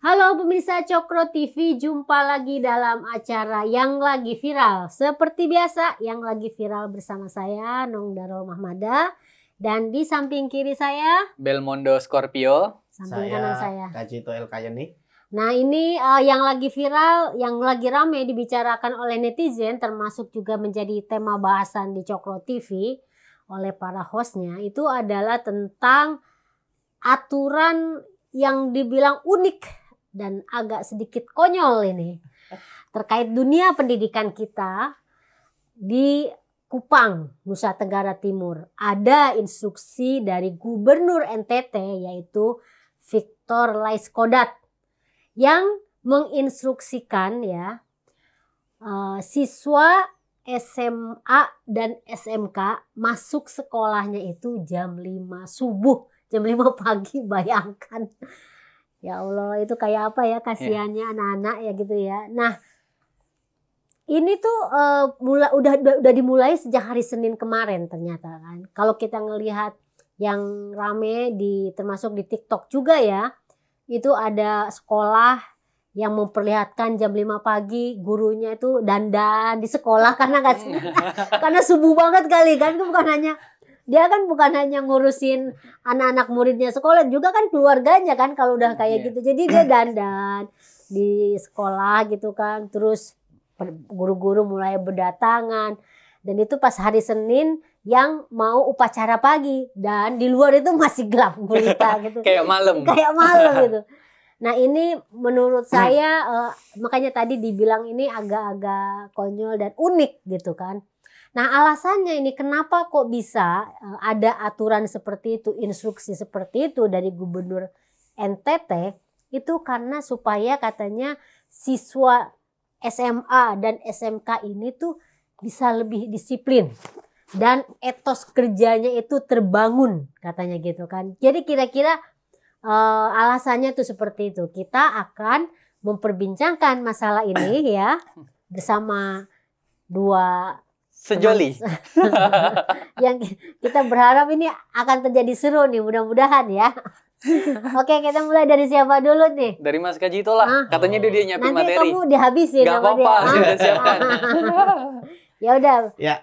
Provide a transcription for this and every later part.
Halo pemirsa Cokro TV, jumpa lagi dalam acara yang lagi viral. Seperti biasa, yang lagi viral bersama saya, Nong Darul Mahmada. Dan di samping kiri saya, Belmondo Scorpio. samping kanan saya, Kajito El Kayeni. Nah ini yang lagi viral, yang lagi rame dibicarakan oleh netizen, termasuk juga menjadi tema bahasan di Cokro TV oleh para hostnya, itu adalah tentang aturan yang dibilang unik dan agak sedikit konyol ini terkait dunia pendidikan kita. Di Kupang, Nusa Tenggara Timur, ada instruksi dari Gubernur NTT yaitu Victor Laiskodat yang menginstruksikan siswa SMA dan SMK masuk sekolahnya itu jam 5 subuh, jam 5 pagi, bayangkan. Ya Allah, itu kayak apa ya, kasihannya anak-anak ya gitu ya. Nah, ini tuh udah dimulai sejak hari Senin kemarin ternyata kan. Kalau kita ngelihat yang rame termasuk di TikTok juga ya, itu ada sekolah yang memperlihatkan jam 5 pagi gurunya itu dandan di sekolah karena karena subuh banget kali kan. Dia kan bukan hanya ngurusin anak-anak muridnya sekolah, juga kan keluarganya kan kalau udah kayak gitu. Jadi dia dandan di sekolah gitu kan. Terus guru-guru mulai berdatangan, dan itu pas hari Senin yang mau upacara pagi, dan di luar itu masih gelap gulita gitu. Kayak malam gitu. Nah ini menurut saya makanya tadi dibilang ini agak-agak konyol dan unik gitu kan. Nah alasannya ini kenapa kok bisa ada aturan seperti itu, instruksi seperti itu dari Gubernur NTT, itu karena supaya katanya siswa SMA dan SMK ini tuh bisa lebih disiplin dan etos kerjanya itu terbangun katanya gitu kan. Jadi kira-kira alasannya tuh seperti itu. Kita akan memperbincangkan masalah ini ya bersama dua sejoli yang kita berharap ini akan terjadi seru nih, mudah-mudahan ya. Oke, kita mulai dari siapa dulu nih? Dari Mas Kajito lah. Katanya dia nyiapin nanti materi. Nanti kamu dihabisin Gak apa-apa, saya udah siapkan. Ya udah,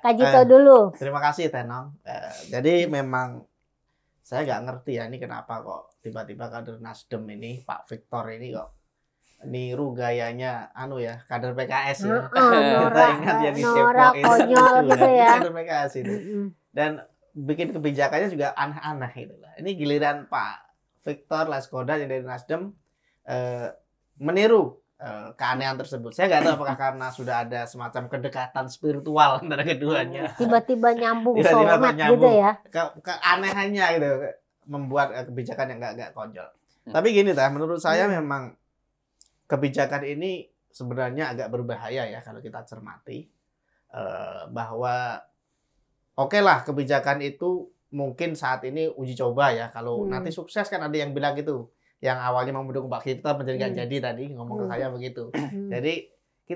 Kajito dulu. Terima kasih Tenong. Jadi memang saya nggak ngerti ya ini kenapa kok tiba-tiba kader Nasdem ini Pak Victor ini kok niru gayanya kader PKS ya. Kita ingat yang di Depok itu konyol gitu ya. Kader PKS ini. Dan bikin kebijakannya juga aneh-aneh gitu lah. Ini giliran Pak Victor Laiskodat yang dari Nasdem meniru keanehan tersebut. Saya nggak tahu apakah karena sudah ada semacam kedekatan spiritual antara keduanya. Tiba-tiba nyambung soulmate gitu ya. Keanehannya gitu membuat kebijakan yang nggak konyol. Tapi gini menurut saya memang kebijakan ini sebenarnya agak berbahaya ya kalau kita cermati bahwa oke lah kebijakan itu mungkin saat ini uji coba ya. Kalau nanti sukses kan ada yang bilang gitu. Yang awalnya mau mendukung Pak Victor menjadi nggak jadi tadi ngomong ke saya begitu. Jadi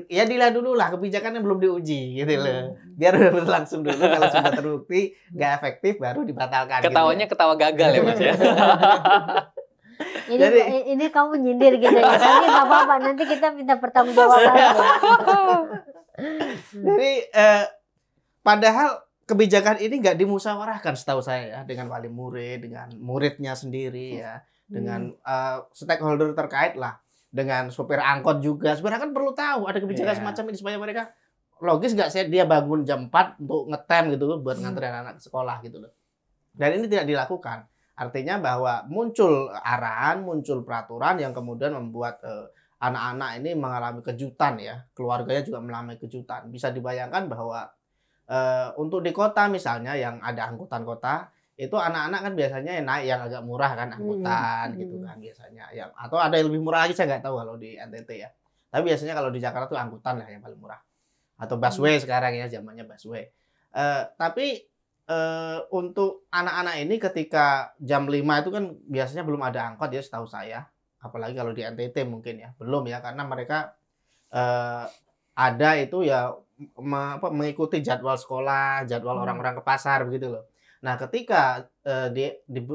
ya dilihat dulu lah kebijakannya belum diuji gitu loh. Biar berlangsung dulu, kalau sudah terbukti nggak efektif baru dibatalkan. Ketawanya ketawa gagal ya Mas ya. Ini kamu nyindir gitu ya. Tapi nggak apa-apa, nanti kita minta pertanggungjawaban. Jadi padahal kebijakan ini nggak dimusyawarahkan setahu saya ya, dengan wali murid, dengan muridnya sendiri ya, dengan stakeholder terkait lah, dengan sopir angkot juga. Sebenarnya kan perlu tahu ada kebijakan semacam ini supaya mereka logis nggak sih dia bangun jam 4 untuk ngetem gitu buat nganterin anak sekolah gitu loh. Dan ini tidak dilakukan. Artinya bahwa muncul arahan, muncul peraturan yang kemudian membuat anak-anak ini mengalami kejutan ya, keluarganya juga mengalami kejutan. Bisa dibayangkan bahwa untuk di kota misalnya yang ada angkutan kota, itu anak-anak kan biasanya naik yang agak murah kan, angkutan gitu kan biasanya. Atau ada yang lebih murah lagi, saya nggak tahu kalau di NTT ya. Tapi biasanya kalau di Jakarta tuh angkutan lah yang paling murah. Atau busway sekarang ya, zamannya busway. Tapi untuk anak-anak ini ketika jam 5 itu kan biasanya belum ada angkot ya setahu saya. Apalagi kalau di NTT mungkin ya, belum ya, karena mereka ada itu ya mengikuti jadwal sekolah, jadwal orang-orang ke pasar begitu loh. Nah, ketika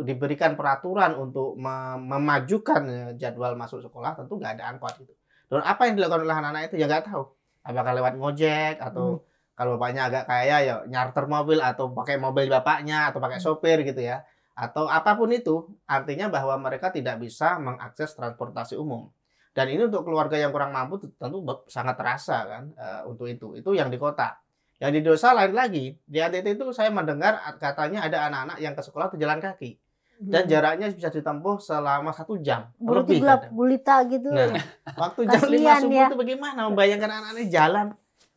diberikan peraturan untuk memajukan jadwal masuk sekolah, tentu nggak ada angkot gitu. Dan apa yang dilakukan oleh anak-anak itu ya nggak tahu. Apakah lewat ngojek atau kalau bapaknya agak kaya ya nyarter mobil atau pakai mobil bapaknya atau pakai sopir gitu ya. Atau apapun itu, artinya bahwa mereka tidak bisa mengakses transportasi umum. Dan ini untuk keluarga yang kurang mampu tentu sangat terasa kan untuk itu. Itu yang di kota. Yang di desa lain lagi. Di ATT itu saya mendengar katanya ada anak-anak yang ke sekolah jalan kaki. Dan jaraknya bisa ditempuh selama 1 jam. Berarti gelap gulita gitu. Nah, waktu jam 5 subuh itu bagaimana membayangkan anak-anak jalan?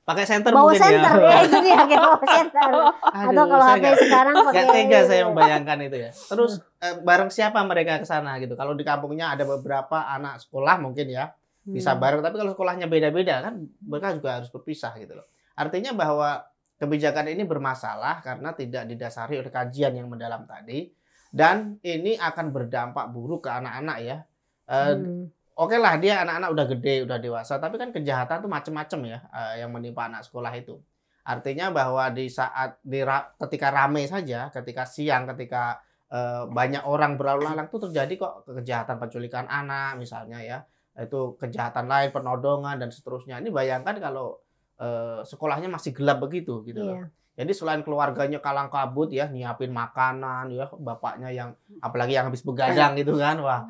Pakai senter bawa mungkin senter, ya. Itu dia kayak bawa senter. Atau kalau HP sekarang pakai. Gak tega saya membayangkan itu ya. Terus bareng siapa mereka ke sana gitu. Kalau di kampungnya ada beberapa anak sekolah mungkin ya. Bisa bareng. Tapi kalau sekolahnya beda-beda kan mereka juga harus berpisah gitu loh. Artinya bahwa kebijakan ini bermasalah karena tidak didasari oleh kajian yang mendalam tadi. Dan ini akan berdampak buruk ke anak-anak ya. Oke lah dia anak-anak udah gede, udah dewasa. Tapi kan kejahatan tuh macem-macem ya yang menimpa anak sekolah itu. Artinya bahwa di saat ketika rame saja, ketika siang, ketika banyak orang berlalu lalang tuh terjadi kok kejahatan penculikan anak misalnya ya. Itu kejahatan lain, penodongan dan seterusnya. Ini bayangkan kalau sekolahnya masih gelap begitu gitu loh. Jadi selain keluarganya kalang kabut ya, nyiapin makanan ya, bapaknya yang apalagi yang habis begadang gitu kan. Wah,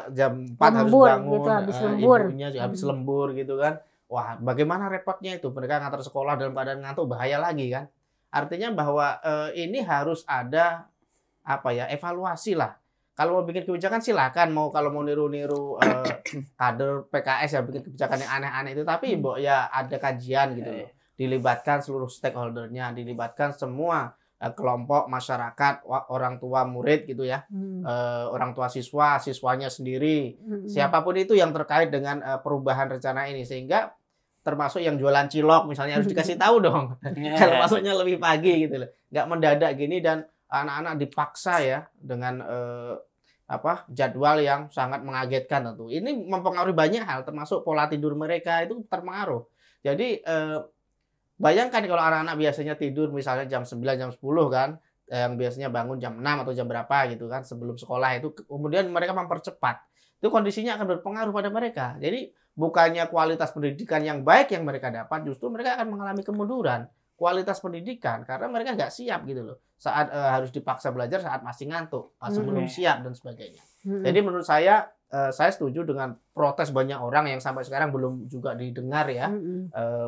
jam 4 harus bangun, gitu, habis ibunya juga habis lembur gitu kan. Wah, bagaimana repotnya itu mereka ngantar sekolah dalam keadaan ngantuk, bahaya lagi kan. Artinya bahwa ini harus ada evaluasi lah. Kalau mau bikin kebijakan silakan, kalau mau niru-niru kader PKS yang bikin kebijakan yang aneh-aneh itu, tapi ya ada kajian gitu loh. Dilibatkan seluruh stakeholdernya, dilibatkan semua kelompok masyarakat, orang tua murid gitu ya, orang tua siswanya sendiri, siapapun itu yang terkait dengan perubahan rencana ini, sehingga termasuk yang jualan cilok misalnya harus dikasih tahu dong, kalau masuknya lebih pagi gitu loh, nggak mendadak gini dan anak-anak dipaksa ya dengan jadwal yang sangat mengagetkan tentu. Ini mempengaruhi banyak hal, termasuk pola tidur mereka itu terpengaruh. Jadi bayangkan kalau anak-anak biasanya tidur misalnya jam 9, jam 10 kan, yang biasanya bangun jam 6 atau jam berapa gitu kan sebelum sekolah itu, kemudian mereka mempercepat. Itu kondisinya akan berpengaruh pada mereka. Jadi bukannya kualitas pendidikan yang baik yang mereka dapat, justru mereka akan mengalami kemunduran kualitas pendidikan karena mereka nggak siap gitu loh. Saat harus dipaksa belajar saat masih ngantuk, belum siap dan sebagainya. Jadi menurut saya setuju dengan protes banyak orang yang sampai sekarang belum juga didengar ya.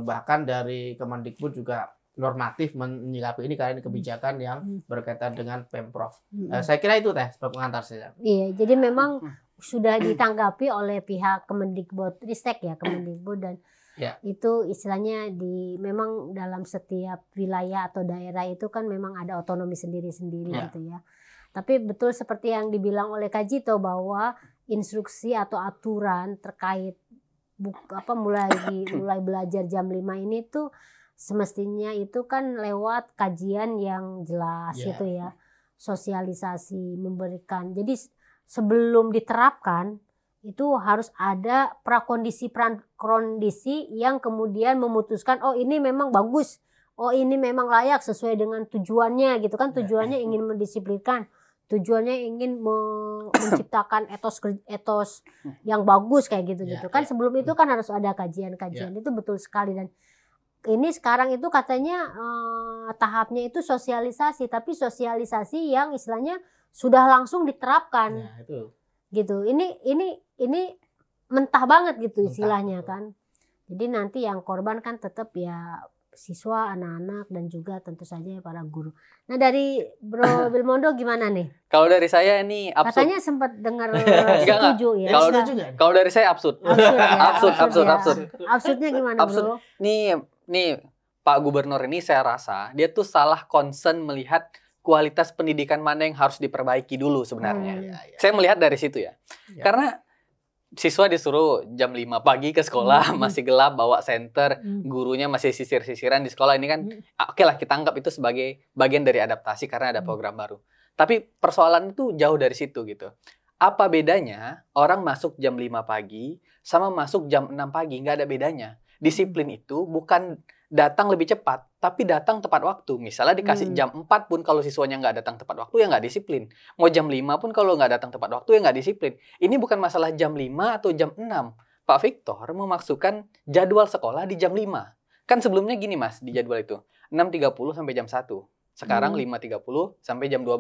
Bahkan dari Kemendikbud juga normatif menyikapi ini karena ini kebijakan yang berkaitan dengan Pemprov. Saya kira itu sebab pengantar saya. Iya, jadi memang sudah ditanggapi oleh pihak Kemendikbud Ristek ya, Kemendikbud dan itu istilahnya memang dalam setiap wilayah atau daerah itu kan memang ada otonomi sendiri-sendiri gitu ya. Tapi betul seperti yang dibilang oleh Kak Jito bahwa instruksi atau aturan terkait mulai belajar jam 5 ini tuh semestinya itu kan lewat kajian yang jelas gitu ya. Sosialisasi memberikan. Jadi sebelum diterapkan itu harus ada prakondisi yang kemudian memutuskan oh ini memang bagus, oh ini memang layak sesuai dengan tujuannya gitu kan, tujuannya ingin mendisiplinkan, tujuannya ingin menciptakan etos yang bagus kayak gitu kan. Sebelum itu kan harus ada kajian-kajian. Itu betul sekali. Dan ini sekarang itu katanya tahapnya itu sosialisasi, tapi sosialisasi yang istilahnya sudah langsung diterapkan. Gitu. Ini mentah banget gitu istilahnya kan. Jadi nanti yang korban kan tetap ya siswa, anak-anak dan juga tentu saja para guru. Nah dari Bro Bilmondo gimana nih? Kalau dari saya ini absurd. Katanya sempat dengar setuju ya. Kalau dari saya absurd. Absurd. Absurdnya gimana Bro? Nih Pak Gubernur ini saya rasa dia tuh salah concern melihat kualitas pendidikan mana yang harus diperbaiki dulu sebenarnya. Saya melihat dari situ ya. Karena siswa disuruh jam 5 pagi ke sekolah, masih gelap, bawa senter, gurunya masih sisir-sisiran di sekolah. Ini kan oke lah kita anggap itu sebagai bagian dari adaptasi karena ada program baru. Tapi persoalan itu jauh dari situ gitu. Apa bedanya orang masuk jam 5 pagi sama masuk jam 6 pagi? Nggak ada bedanya. Disiplin itu bukan datang lebih cepat, tapi datang tepat waktu. Misalnya dikasih jam 4 pun kalau siswanya nggak datang tepat waktu, ya nggak disiplin. Mau jam 5 pun kalau nggak datang tepat waktu, ya nggak disiplin. Ini bukan masalah jam 5 atau jam 6. Pak Victor memasukkan jadwal sekolah di jam 5. Kan sebelumnya gini Mas, di jadwal itu. 6.30 sampai jam 1. Sekarang 5.30 sampai jam 12.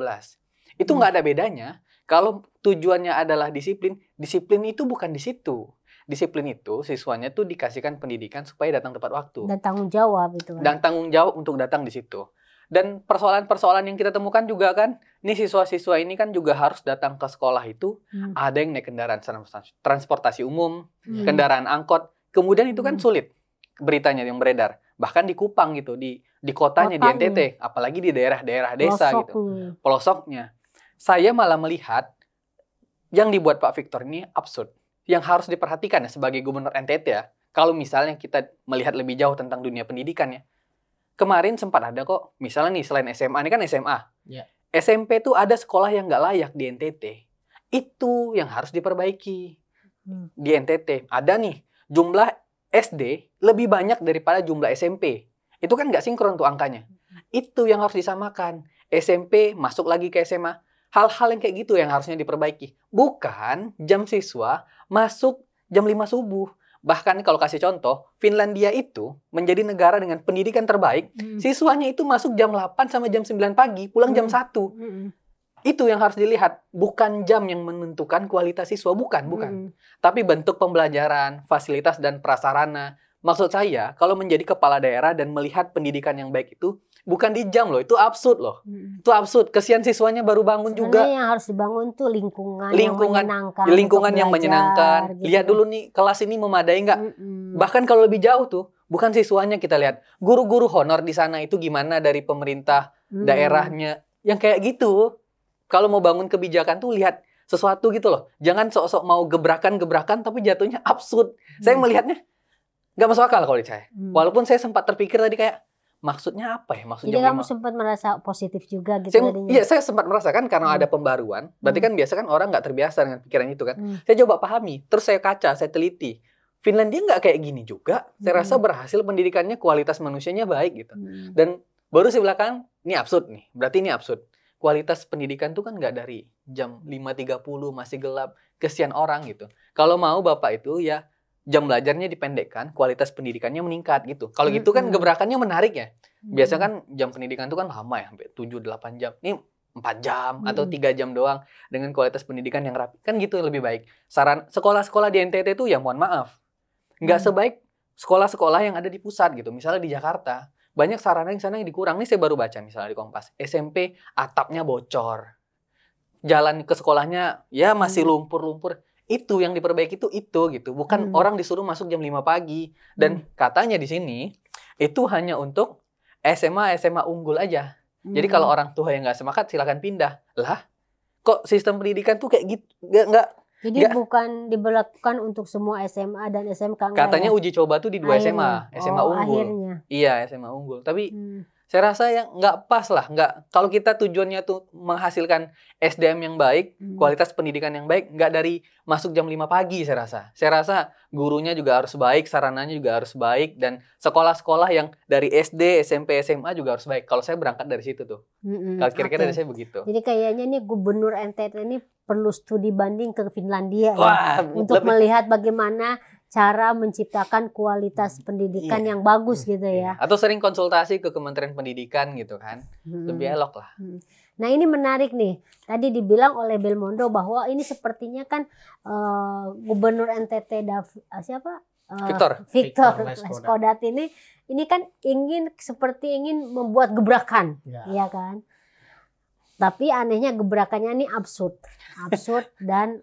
Itu nggak ada bedanya. Kalau tujuannya adalah disiplin, disiplin itu bukan di situ. Disiplin itu siswanya tuh dikasihkan pendidikan supaya datang tepat waktu. Dan tanggung jawab itu. Dan tanggung jawab untuk datang di situ. Dan persoalan-persoalan yang kita temukan juga kan, nih siswa-siswa ini kan juga harus datang ke sekolah itu, ada yang naik kendaraan transportasi umum, kendaraan angkot. Kemudian itu kan sulit beritanya yang beredar. Bahkan di Kupang gitu, di kotanya, di NTT, apalagi di daerah-daerah desa gitu. Pelosoknya. Saya malah melihat yang dibuat Pak Victor ini absurd. Yang harus diperhatikan ya sebagai gubernur NTT ya. Kalau misalnya kita melihat lebih jauh tentang dunia pendidikan ya. Kemarin sempat ada kok, misalnya nih selain SMA, ini kan SMA. Yeah. SMP tuh ada sekolah yang nggak layak di NTT. Itu yang harus diperbaiki. Di NTT ada nih jumlah SD lebih banyak daripada jumlah SMP. Itu kan nggak sinkron tuh angkanya. Itu yang harus disamakan. SMP masuk lagi ke SMA. Hal-hal yang kayak gitu yang harusnya diperbaiki. Bukan jam siswa masuk jam 5 subuh. Bahkan kalau kasih contoh, Finlandia itu menjadi negara dengan pendidikan terbaik. Siswanya itu masuk jam 8 sampai jam 9 pagi, pulang jam 1. Itu yang harus dilihat. Bukan jam yang menentukan kualitas siswa. Bukan. Tapi bentuk pembelajaran, fasilitas, dan prasarana. Maksud saya, kalau menjadi kepala daerah dan melihat pendidikan yang baik itu, bukan di jam loh, itu absurd loh. Itu absurd. Kesian siswanya baru bangun juga. Sebenarnya yang harus dibangun tuh lingkungan yang menyenangkan. Lingkungan yang menyenangkan. Gitu. Lihat dulu nih, kelas ini memadai nggak? Bahkan kalau lebih jauh tuh, bukan siswanya kita lihat. Guru-guru honor di sana itu gimana dari pemerintah daerahnya. Yang kayak gitu. Kalau mau bangun kebijakan tuh lihat sesuatu gitu loh. Jangan sok-sok mau gebrakan-gebrakan tapi jatuhnya absurd. Saya melihatnya nggak masuk akal kalau di saya. Walaupun saya sempat terpikir tadi kayak, maksudnya apa ya? Maksudnya jadi kamu sempat merasa positif juga gitu tadinya? Iya, saya sempat merasakan karena ada pembaruan. Berarti kan biasa kan orang nggak terbiasa dengan pikiran itu kan. Saya coba pahami, terus saya kaca, saya teliti. Finlandia nggak kayak gini juga. Saya rasa berhasil pendidikannya, kualitas manusianya baik gitu. Dan baru di belakang, ini absurd nih. Berarti ini absurd. Kualitas pendidikan tuh kan nggak dari jam 5.30 masih gelap. Kesian orang gitu. Kalau mau Bapak itu ya jam belajarnya dipendekkan, kualitas pendidikannya meningkat gitu. Kalau gitu kan gebrakannya menarik ya. Biasa kan jam pendidikan itu kan lama ya, sampai 7-8 jam. Ini 4 jam atau 3 jam doang dengan kualitas pendidikan yang rapi. Kan gitu lebih baik. Saran sekolah-sekolah di NTT itu ya mohon maaf. Nggak sebaik sekolah-sekolah yang ada di pusat gitu. Misalnya di Jakarta, banyak sarana yang sana yang dikurang. Ini saya baru baca misalnya di Kompas. SMP atapnya bocor. Jalan ke sekolahnya ya masih lumpur-lumpur. Itu yang diperbaiki itu gitu. Bukan orang disuruh masuk jam 5 pagi. Dan katanya di sini itu hanya untuk SMA unggul aja. Jadi kalau orang tua yang nggak semangat silakan pindah. Lah, kok sistem pendidikan tuh kayak gitu? Nggak. Jadi bukan diberlakukan untuk semua SMA dan SMK. Katanya uji coba tuh di 2 SMA. SMA unggul. Akhirnya. Iya, SMA unggul. Tapi saya rasa yang nggak pas lah. Kalau kita tujuannya tuh menghasilkan SDM yang baik, kualitas pendidikan yang baik, nggak dari masuk jam 5 pagi saya rasa. Saya rasa gurunya juga harus baik, sarananya juga harus baik, dan sekolah-sekolah yang dari SD, SMP, SMA juga harus baik. Kalau saya berangkat dari situ tuh. Kalau kira-kira dari saya begitu. Jadi kayaknya nih Gubernur NTT ini perlu studi banding ke Finlandia ya, untuk melihat bagaimana cara menciptakan kualitas pendidikan yang bagus gitu ya. Atau sering konsultasi ke Kementerian Pendidikan gitu kan. Lebih elok lah. Nah ini menarik nih. Tadi dibilang oleh Belmondo bahwa ini sepertinya kan Gubernur NTT Victor Leskodat ini kan seperti ingin membuat gebrakan, ya kan? Tapi anehnya gebrakannya ini absurd dan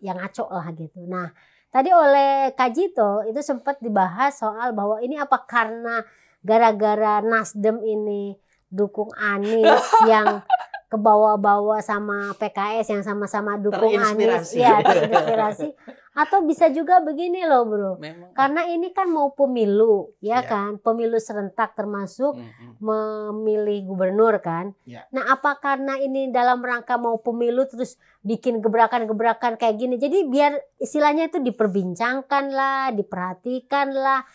yang ngaco lah gitu. Nah, tadi oleh Kak Jito itu sempat dibahas soal bahwa ini apa karena gara-gara Nasdem ini dukung Anies yang ke bawah-bawah sama PKS yang sama-sama dukung Anies, ya terinspirasi. Atau bisa juga begini loh bro, karena ini kan mau pemilu, ya kan, pemilu serentak termasuk memilih gubernur kan. Nah apa karena ini dalam rangka mau pemilu terus bikin gebrakan-gebrakan kayak gini, jadi biar istilahnya itu diperbincangkan lah, diperhatikan lah.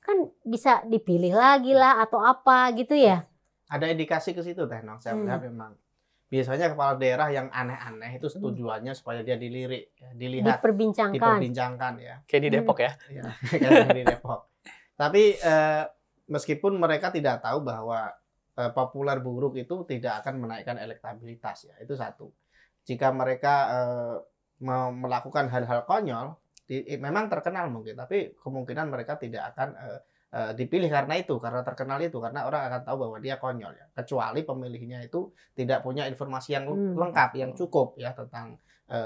kan bisa dipilih lagi lah atau apa gitu ya. Ada indikasi ke situ Teh Nong. Saya melihat memang biasanya kepala daerah yang aneh-aneh itu tujuannya supaya dia dilirik, ya, dilihat, diperbincangkan ya. Kayak di Depok ya. Ya, kayak di Depok. Tapi meskipun mereka tidak tahu bahwa populer buruk itu tidak akan menaikkan elektabilitas ya. Itu satu. Jika mereka mau melakukan hal-hal konyol, memang terkenal mungkin, tapi kemungkinan mereka tidak akan dipilih karena terkenal itu, karena orang akan tahu bahwa dia konyol ya. Kecuali pemilihnya itu tidak punya informasi yang lengkap, yang cukup ya tentang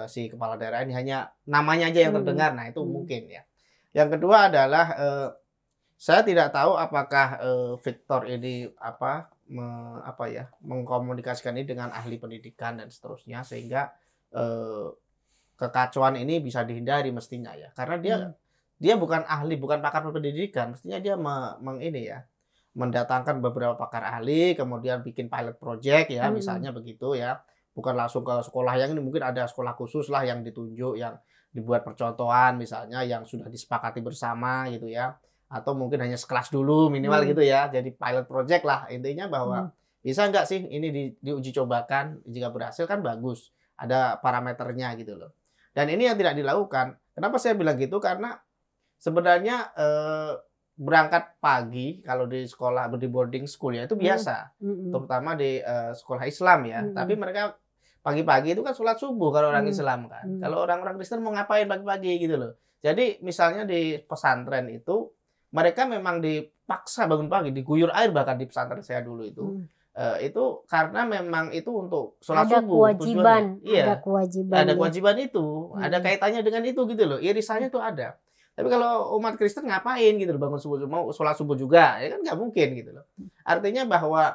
si kepala daerah ini, hanya namanya aja yang terdengar. Nah, itu mungkin ya. Yang kedua adalah saya tidak tahu apakah Victor ini mengkomunikasikan ini dengan ahli pendidikan dan seterusnya sehingga kekacauan ini bisa dihindari mestinya ya. Karena dia bukan ahli, bukan pakar pendidikan, mestinya dia mendatangkan beberapa pakar ahli, kemudian bikin pilot project ya, misalnya begitu ya. Bukan langsung ke sekolah yang ini, mungkin ada sekolah khusus lah yang ditunjuk, yang dibuat percontohan misalnya, yang sudah disepakati bersama gitu ya. Atau mungkin hanya sekelas dulu minimal gitu ya, jadi pilot project lah. Intinya bahwa bisa nggak sih ini diuji cobakan, jika berhasil kan bagus, ada parameternya gitu loh. Dan ini yang tidak dilakukan. Kenapa saya bilang gitu? Karena sebenarnya berangkat pagi kalau di sekolah, di boarding school ya itu biasa, terutama di sekolah Islam ya. Tapi mereka pagi-pagi itu kan sholat subuh kalau orang Islam kan. Kalau orang-orang Kristen mau ngapain pagi-pagi gitu loh. Jadi misalnya di pesantren itu mereka memang dipaksa bangun pagi, diguyur air bahkan di pesantren saya dulu itu. Itu karena memang itu untuk sholat subuh. Kewajiban. Iya, ada ya. kewajiban itu, ada kaitannya dengan itu gitu loh. Irisannya itu ada. Tapi kalau umat Kristen ngapain gitu loh, bangun subuh, mau sholat subuh juga, ya kan nggak mungkin gitu loh. Artinya bahwa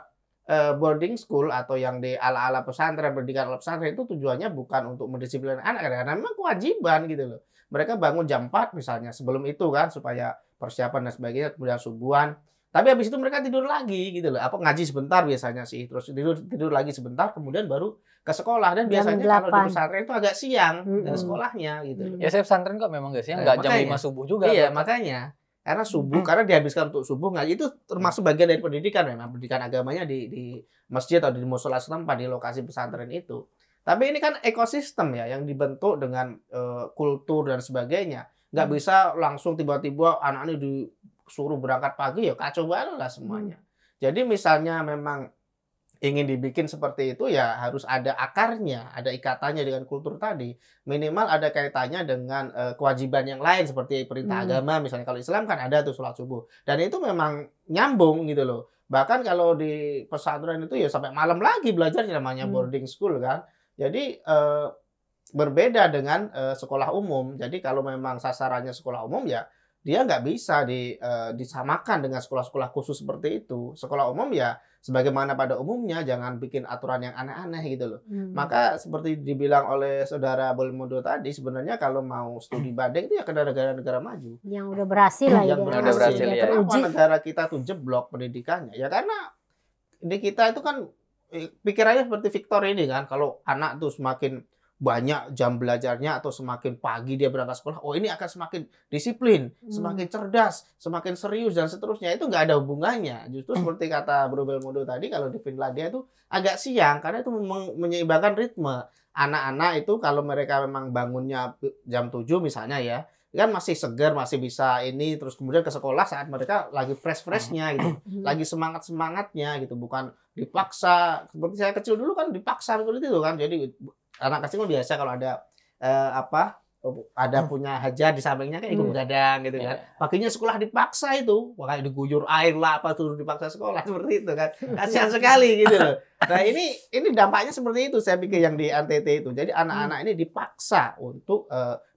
boarding school atau yang di ala-ala pesantren, pendidikan ala pesantren itu tujuannya bukan untuk mendisiplinkan anak, karena memang kewajiban gitu loh. Mereka bangun jam 4 misalnya, sebelum itu kan supaya persiapan dan sebagainya, kemudian subuhan. Tapi habis itu mereka tidur lagi gitu loh. Apa ngaji sebentar biasanya sih, terus tidur lagi sebentar, kemudian baru ke sekolah. Dan biasanya kalau di pesantren itu agak siang sekolahnya gitu. Ya saya pesantren kok memang gak siang, nggak jam 5 subuh juga. Iya, makanya. Karena subuh, karena dihabiskan untuk subuh ngaji itu termasuk bagian dari pendidikan memang, pendidikan agamanya di masjid atau di musola setempat di lokasi pesantren itu. Tapi ini kan ekosistem ya yang dibentuk dengan kultur dan sebagainya. Nggak bisa langsung tiba-tiba anak-anak disuruh berangkat pagi ya kacau balau lah semuanya. Jadi misalnya memang ingin dibikin seperti itu ya harus ada akarnya, ada ikatannya dengan kultur tadi. Minimal ada kaitannya dengan kewajiban yang lain seperti perintah agama. Misalnya kalau Islam kan ada tuh sholat subuh. Dan itu memang nyambung gitu loh. Bahkan kalau di pesantren itu ya sampai malam lagi belajar, namanya boarding school kan. Jadi berbeda dengan sekolah umum. Jadi kalau memang sasarannya sekolah umum ya dia nggak bisa disamakan dengan sekolah-sekolah khusus seperti itu. Sekolah umum ya sebagaimana pada umumnya, jangan bikin aturan yang aneh-aneh gitu loh. Maka seperti dibilang oleh saudara Bolmodo tadi, sebenarnya kalau mau studi banding itu ya ke negara-negara maju. Yang udah berhasil lah. Yang berhasil ya. Kenapa negara kita tuh jeblok pendidikannya? Ya karena di kita itu kan pikirannya seperti Victor ini kan, kalau anak tuh semakin banyak jam belajarnya atau semakin pagi dia berangkat sekolah, oh ini akan semakin disiplin, semakin cerdas, semakin serius dan seterusnya. Itu nggak ada hubungannya. Justru seperti kata Bro Belmondo tadi, kalau di Finlandia itu agak siang karena itu menyeimbangkan ritme. Anak-anak itu kalau mereka memang bangunnya jam 7 misalnya ya, kan masih segar, masih bisa ini, terus kemudian ke sekolah saat mereka lagi fresh-freshnya gitu, lagi semangat-semangatnya gitu, bukan dipaksa. Seperti saya kecil dulu kan dipaksa seperti itu kan. Jadi anak kecil biasa kalau ada ada punya hajat di sampingnya kan ikut begadang gitu kan. Paginya sekolah dipaksa itu, kayak diguyur air lah apa tuh dipaksa sekolah seperti itu kan. Kasihan sekali gitu loh. Nah, ini dampaknya seperti itu saya pikir yang di NTT itu. Jadi anak-anak ini dipaksa untuk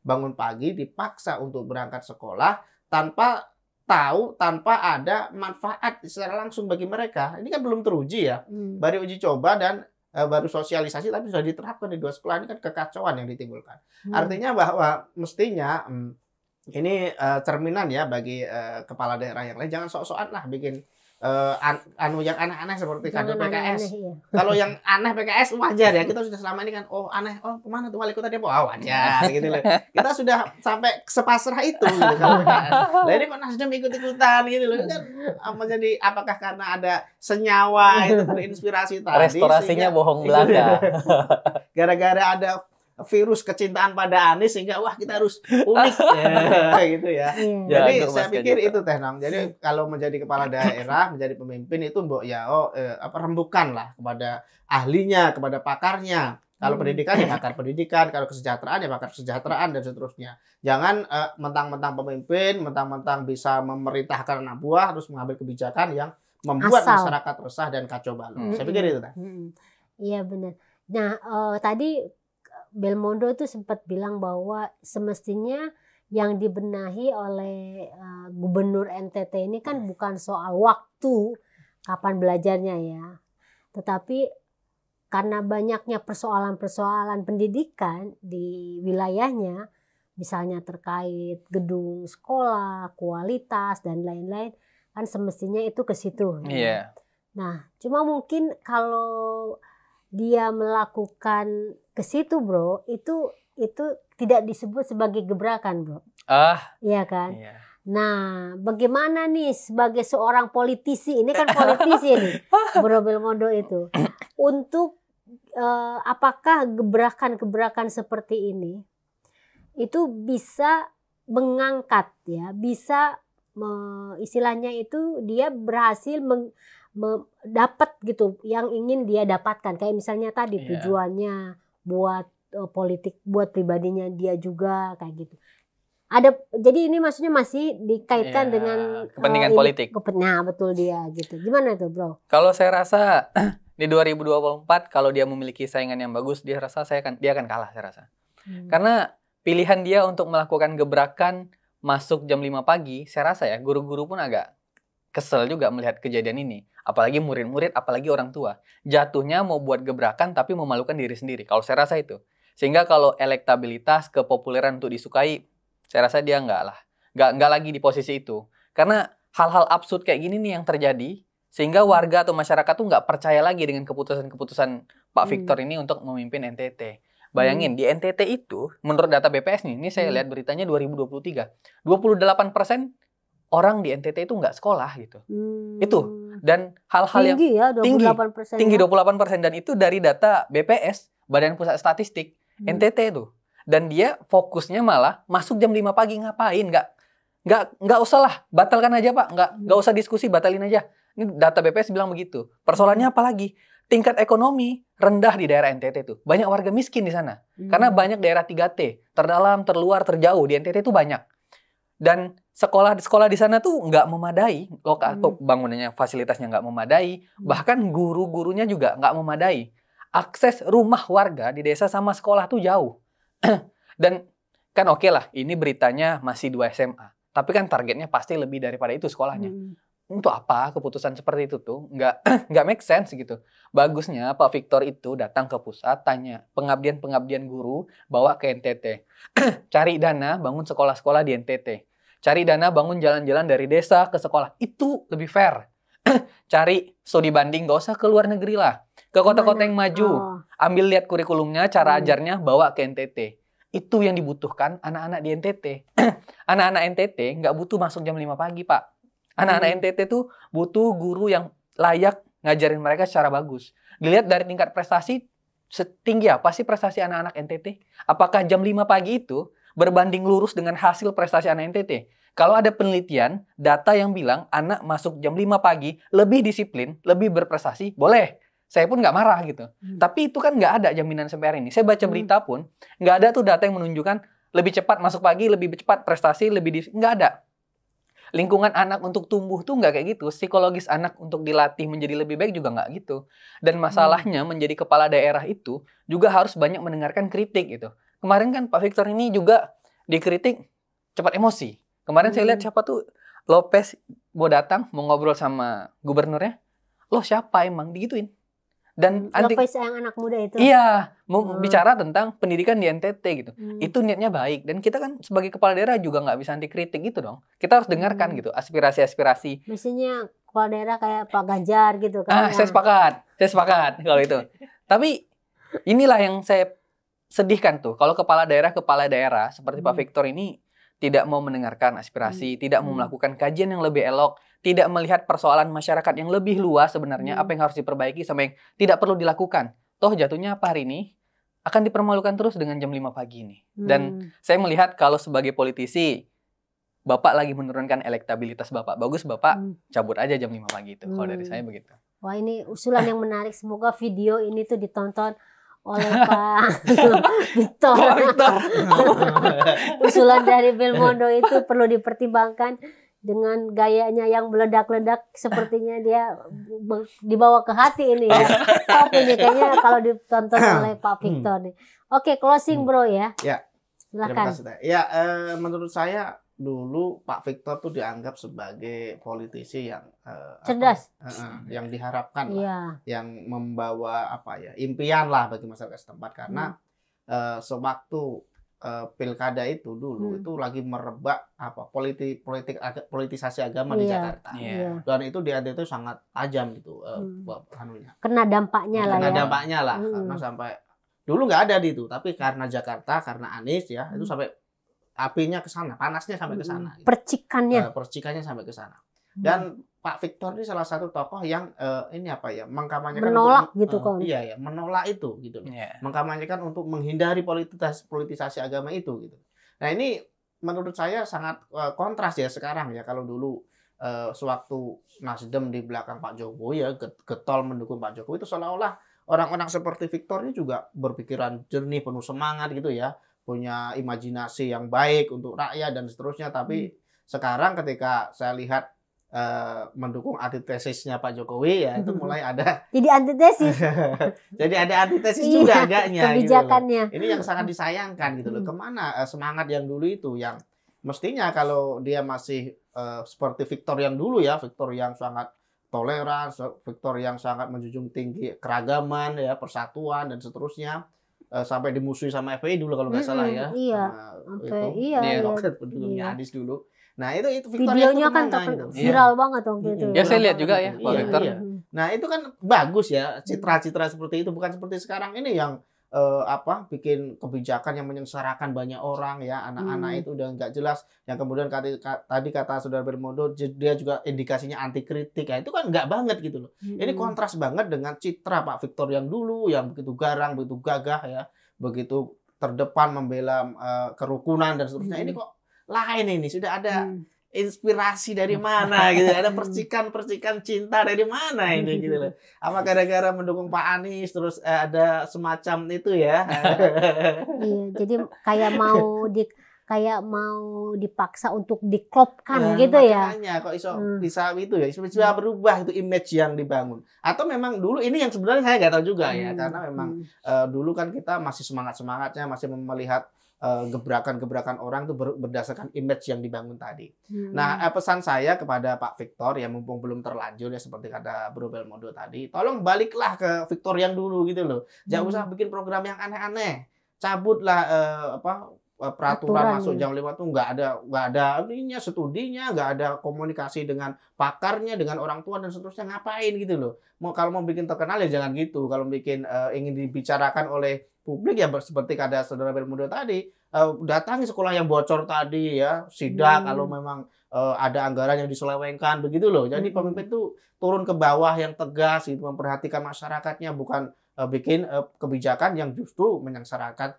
bangun pagi, dipaksa untuk berangkat sekolah tanpa tahu, tanpa ada manfaat secara langsung bagi mereka. Ini kan belum teruji ya. Baru uji coba dan baru sosialisasi, tapi sudah diterapkan di 2 sekolah. Ini kan kekacauan yang ditimbulkan. Artinya bahwa mestinya ini cerminan ya bagi kepala daerah yang lain, jangan sok-sokan lah bikin anu yang aneh-aneh seperti kader Jangan PKS. aneh-aneh, iya. Kalau yang aneh PKS wajar ya. Kita sudah selama ini kan, oh aneh, oh kemana tuh wali kota Depok? Oh, wajar gitu loh. Kita sudah sampai sepasrah itu gitu kalau PKS. Lah ini kok Nasdem ikut-ikutan gitu loh. Kan jadi apakah karena ada senyawa itu terinspirasi tadi Restorasinya sehingga- bohong belaka. gara-gara ada virus kecintaan pada Anies sehingga wah kita harus unik ya, gitu ya. Iya. Jadi Jago, saya Mas, pikir kayak gitu. itu Teh Nong. Jadi kalau menjadi kepala daerah, menjadi pemimpin itu mbok ya rembukan lah kepada ahlinya, kepada pakarnya. Kalau pendidikan ya pakar pendidikan, kalau kesejahteraan ya pakar kesejahteraan dan seterusnya. Jangan mentang-mentang pemimpin, mentang-mentang bisa memerintahkan anak buah terus mengambil kebijakan yang membuat Asal. masyarakat resah dan kacau balau. Saya pikir itu Teh. Iya benar. Nah, tadi Belmondo tuh sempat bilang bahwa semestinya yang dibenahi oleh Gubernur NTT ini kan bukan soal waktu kapan belajarnya ya, tetapi karena banyaknya persoalan-persoalan pendidikan di wilayahnya, misalnya terkait gedung sekolah, kualitas dan lain-lain, kan semestinya itu ke situ. Iya. Nah, cuma mungkin kalau dia melakukan ke situ, bro, itu tidak disebut sebagai gebrakan, bro. Iya kan? Iya. Nah, bagaimana nih sebagai seorang politisi, ini kan politisi nih, Bro Belmondo itu, untuk apakah gebrakan-gebrakan seperti ini itu bisa mengangkat ya, bisa istilahnya itu dia berhasil dapat gitu yang ingin dia dapatkan, kayak misalnya tadi Iya. tujuannya buat politik, buat pribadinya dia juga kayak gitu. Jadi ini maksudnya masih dikaitkan Iya, dengan kepentingan politik. Nah, betul dia gitu. Gimana tuh, bro? Kalau saya rasa di 2024 kalau dia memiliki saingan yang bagus, dia akan kalah saya rasa. Karena pilihan dia untuk melakukan gebrakan masuk jam 5 pagi, saya rasa ya guru-guru pun agak kesel juga melihat kejadian ini. Apalagi murid-murid, apalagi orang tua. Jatuhnya mau buat gebrakan tapi memalukan diri sendiri. Kalau saya rasa itu. Sehingga kalau elektabilitas, kepopuleran untuk disukai, saya rasa dia nggak lagi di posisi itu. Karena hal-hal absurd kayak gini nih yang terjadi, sehingga warga atau masyarakat tuh nggak percaya lagi dengan keputusan-keputusan Pak Victor ini untuk memimpin NTT. Bayangin, di NTT itu, menurut data BPS nih, ini saya lihat beritanya 2023, 28% orang di NTT itu nggak sekolah gitu. Itu. Dan hal-hal yang Tinggi ya, 28%. tinggi 28%, dan itu dari data BPS, Badan Pusat Statistik, NTT itu. Dan dia fokusnya malah masuk jam 5 pagi ngapain? Nggak usah lah, batalkan aja Pak. Nggak usah diskusi, batalin aja. Ini data BPS bilang begitu. Persoalannya apa lagi? Tingkat ekonomi rendah di daerah NTT itu. Banyak warga miskin di sana. Karena banyak daerah 3T, terdalam, terluar, terjauh. Di NTT itu banyak. Dan sekolah di sana tuh nggak memadai. Bangunannya, fasilitasnya nggak memadai. Bahkan guru-gurunya juga nggak memadai. Akses rumah warga di desa sama sekolah tuh jauh. Dan kan oke lah, ini beritanya masih 2 SMA. Tapi kan targetnya pasti lebih daripada itu sekolahnya. Untuk apa keputusan seperti itu tuh? Nggak make sense gitu. Bagusnya Pak Victor itu datang ke pusat, tanya pengabdian guru, bawa ke NTT. Cari dana, bangun sekolah-sekolah di NTT. Cari dana, bangun jalan-jalan dari desa ke sekolah. Itu lebih fair. Cari studi banding, nggak usah ke luar negeri lah. Ke kota-kota yang maju. Ambil lihat kurikulumnya, cara ajarnya, bawa ke NTT. Itu yang dibutuhkan anak-anak di NTT. Anak-anak NTT nggak butuh masuk jam 5 pagi, Pak. Anak-anak NTT tuh butuh guru yang layak ngajarin mereka secara bagus. Dilihat dari tingkat prestasi, setinggi apa sih prestasi anak-anak NTT? Apakah jam 5 pagi itu berbanding lurus dengan hasil prestasi anak NTT? Kalau ada penelitian, data yang bilang anak masuk jam 5 pagi lebih disiplin, lebih berprestasi, boleh. Saya pun nggak marah gitu. Tapi itu kan nggak ada jaminan sampai hari ini. Saya baca berita pun, nggak ada tuh data yang menunjukkan lebih cepat masuk pagi, lebih cepat prestasi, nggak ada. Lingkungan anak untuk tumbuh tuh nggak kayak gitu. Psikologis anak untuk dilatih menjadi lebih baik juga nggak gitu. Dan masalahnya menjadi kepala daerah itu juga harus banyak mendengarkan kritik gitu. Kemarin kan Pak Victor ini juga dikritik cepat emosi. Kemarin saya lihat siapa tuh, Lopez mau datang, mau ngobrol sama gubernurnya. Loh siapa emang? Digituin. Dan Lopez yang anak muda itu. Iya, mau bicara tentang pendidikan di NTT gitu. Itu niatnya baik. Dan kita kan sebagai kepala daerah juga nggak bisa anti kritik gitu dong. Kita harus dengarkan gitu aspirasi-aspirasi. Mestinya kepala daerah kayak Pak Ganjar gitu kan. Saya sepakat kalau itu. Tapi inilah yang saya sedihkan tuh, kalau kepala daerah seperti Pak Victor ini tidak mau mendengarkan aspirasi, tidak mau melakukan kajian yang lebih elok, tidak melihat persoalan masyarakat yang lebih luas sebenarnya, apa yang harus diperbaiki sama yang tidak perlu dilakukan. Toh jatuhnya apa hari ini akan dipermalukan terus dengan jam 5 pagi ini. Dan saya melihat kalau sebagai politisi, Bapak lagi menurunkan elektabilitas Bapak. Bagus Bapak cabut aja jam 5 pagi itu. Kalau dari saya begitu. Wah, ini usulan yang menarik. Semoga video ini tuh ditonton oleh Pak Victor. Usulan dari Belmondo itu perlu dipertimbangkan dengan gayanya yang meledak-ledak, sepertinya dia dibawa ke hati ini ya. Top ini kayaknya kalau ditonton oleh Pak Victor nih. Oke, closing bro ya. Ya. Silakan. Ya, menurut saya dulu Pak Victor tuh dianggap sebagai politisi yang cerdas, yang diharapkan lah, iya, yang membawa impian lah bagi masyarakat setempat, karena sewaktu pilkada itu dulu itu lagi merebak politisasi agama di Jakarta, dan itu dia itu sangat tajam gitu, kena dampaknya lah, karena sampai dulu nggak ada di itu, tapi karena Jakarta, karena Anies ya, itu sampai apinya ke sana, panasnya sampai ke sana. Gitu. Percikannya sampai ke sana. Dan Pak Victor ini salah satu tokoh yang mengkampanyekan menolak untuk, gitu kan. Iya ya, menolak itu gitu. Mengkampanyekan untuk menghindari politisasi agama itu gitu. Nah, ini menurut saya sangat kontras ya sekarang ya, kalau dulu sewaktu Nasdem di belakang Pak Jokowi ya, getol mendukung Pak Jokowi, itu seolah-olah orang-orang seperti Victor ini juga berpikiran jernih, penuh semangat gitu ya, punya imajinasi yang baik untuk rakyat dan seterusnya. Tapi sekarang ketika saya lihat mendukung antitesisnya Pak Jokowi ya, itu mulai ada jadi antitesis. Jadi ada antitesis juga agaknya kebijakannya gitu. Ini yang sangat disayangkan gitu loh. Kemana semangat yang dulu itu, yang mestinya kalau dia masih seperti Victor yang dulu ya, Victor yang sangat toleran, Victor yang sangat menjunjung tinggi keragaman ya, persatuan dan seterusnya, sampai dimusuhi sama FPI dulu kalau nggak salah ya. Iya. Pendukungnya Anies dulu. Nah, itu Victor videonya kan viral banget waktu itu. Ya saya lihat juga ya Pak Victor. Nah, itu kan bagus ya, citra-citra seperti itu, bukan seperti sekarang ini yang bikin kebijakan yang menyengsarakan banyak orang ya, anak-anak itu udah nggak jelas, yang kemudian tadi kata Saudara Belmondo, dia juga indikasinya anti kritik ya, itu kan nggak banget gitu loh. Ini kontras banget dengan citra Pak Victor yang dulu, yang begitu garang, begitu gagah ya, begitu terdepan membela kerukunan dan seterusnya. Ini kok lain, ini sudah ada inspirasi dari mana gitu, ada percikan-percikan cinta dari mana ini gitu loh. Apa gara-gara mendukung Pak Anies terus ada semacam itu ya. Iya, jadi kayak mau dipaksa untuk diklopkan gitu ya. Makanya kok bisa itu ya, bisa berubah itu image yang dibangun. Atau memang dulu ini yang sebenarnya saya nggak tahu juga ya, karena memang dulu kan kita masih semangat-semangatnya, masih melihat gebrakan-gebrakan orang itu berdasarkan image yang dibangun tadi. Nah, pesan saya kepada Pak Victor ya, mumpung belum terlanjur ya, seperti kata Bro Belmondo tadi, tolong baliklah ke Victor yang dulu gitu loh. Jangan usah bikin program yang aneh-aneh. Cabutlah peraturan masuk jam 5 tuh nggak ada ininya, studinya, nggak ada komunikasi dengan pakarnya, dengan orang tua dan seterusnya. Ngapain gitu loh. Kalau mau bikin terkenal ya jangan gitu. Kalau bikin ingin dibicarakan oleh publik ya seperti kata Saudara Belmondo tadi, datangi sekolah yang bocor tadi ya, sidak kalau memang ada anggaran yang diselewengkan begitu loh. Jadi pemimpin tuh turun ke bawah yang tegas gitu, memperhatikan masyarakatnya, bukan bikin kebijakan yang justru menyengsarakan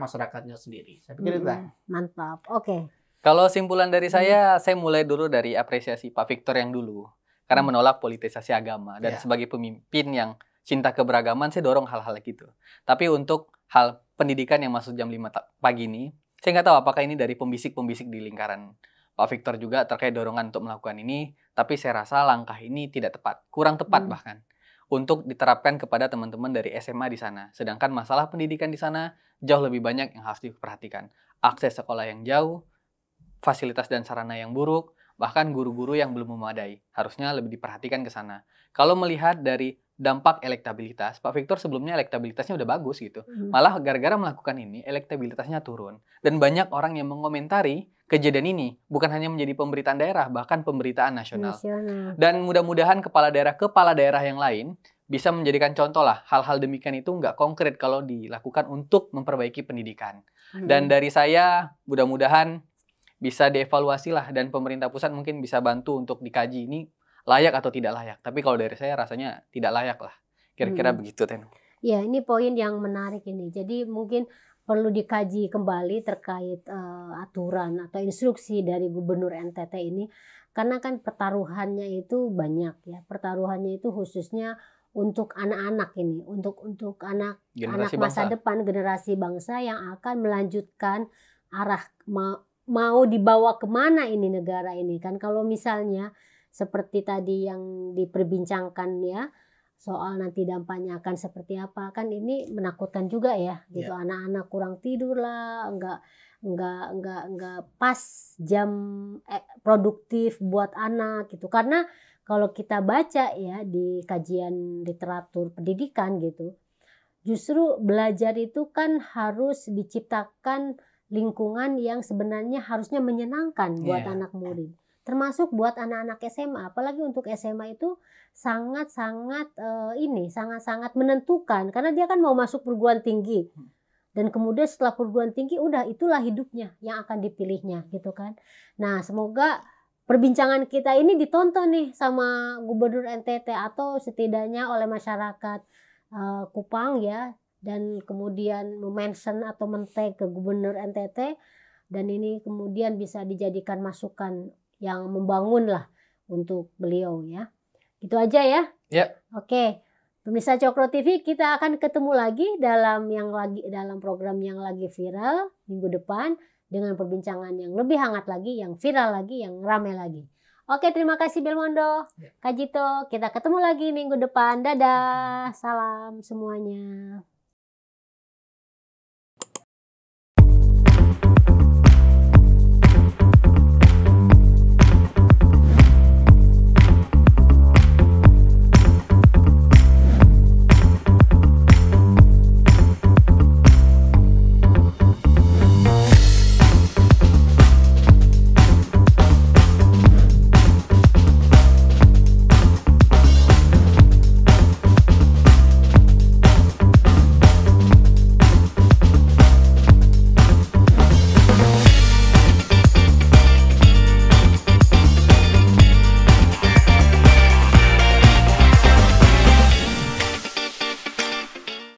masyarakatnya sendiri. Saya pikir itu. Mantap. Oke. Kalau simpulan dari saya mulai dulu dari apresiasi Pak Victor yang dulu, karena menolak politisasi agama, dan sebagai pemimpin yang cinta keberagaman, saya dorong hal-hal gitu. Tapi untuk hal pendidikan yang masuk jam 5 pagi ini, saya nggak tahu apakah ini dari pembisik-pembisik di lingkaran Pak Victor juga terkait dorongan untuk melakukan ini, tapi saya rasa langkah ini tidak tepat, kurang tepat bahkan, untuk diterapkan kepada teman-teman dari SMA di sana. Sedangkan masalah pendidikan di sana jauh lebih banyak yang harus diperhatikan. Akses sekolah yang jauh, fasilitas dan sarana yang buruk, bahkan guru-guru yang belum memadai. Harusnya lebih diperhatikan ke sana. Kalau melihat dari dampak elektabilitas. Pak Victor sebelumnya elektabilitasnya udah bagus gitu. Malah gara-gara melakukan ini elektabilitasnya turun. Dan banyak orang yang mengomentari kejadian ini bukan hanya menjadi pemberitaan daerah, bahkan pemberitaan nasional. Dan mudah-mudahan kepala daerah yang lain bisa menjadikan contoh lah. Hal-hal demikian itu nggak konkret kalau dilakukan untuk memperbaiki pendidikan. Dan dari saya mudah-mudahan bisa dievaluasi lah, dan pemerintah pusat mungkin bisa bantu untuk dikaji ini layak atau tidak layak. Tapi kalau dari saya rasanya tidak layak lah. Kira-kira begitu, Ten. Ya, ini poin yang menarik ini. Jadi mungkin perlu dikaji kembali terkait aturan atau instruksi dari Gubernur NTT ini. Karena kan pertaruhannya itu banyak ya. Pertaruhannya itu khususnya untuk anak-anak ini. Untuk anak masa depan, generasi bangsa yang akan melanjutkan arah mau dibawa kemana ini negara ini. Kan kalau misalnya seperti tadi yang diperbincangkan ya, soal nanti dampaknya akan seperti apa, kan ini menakutkan juga ya gitu. Anak-anak kurang tidur lah, enggak pas jam produktif buat anak gitu. Karena kalau kita baca ya di kajian literatur pendidikan gitu, justru belajar itu kan harus diciptakan lingkungan yang sebenarnya harusnya menyenangkan buat anak murid. Termasuk buat anak-anak SMA, apalagi untuk SMA itu sangat-sangat menentukan, karena dia kan mau masuk perguruan tinggi, dan kemudian setelah perguruan tinggi udah itulah hidupnya yang akan dipilihnya gitu kan. Nah, semoga perbincangan kita ini ditonton nih sama Gubernur NTT atau setidaknya oleh masyarakat Kupang ya, dan kemudian mention atau men-tag ke Gubernur NTT, dan ini kemudian bisa dijadikan masukan yang membangun lah untuk beliau ya. Gitu aja ya. Oke. Pemirsa Cokro TV, kita akan ketemu lagi dalam program yang lagi viral minggu depan dengan perbincangan yang lebih hangat lagi, yang viral lagi, yang ramai lagi. Oke, terima kasih Belmondo, Kak Jito. Kita ketemu lagi minggu depan. Dadah. Salam semuanya.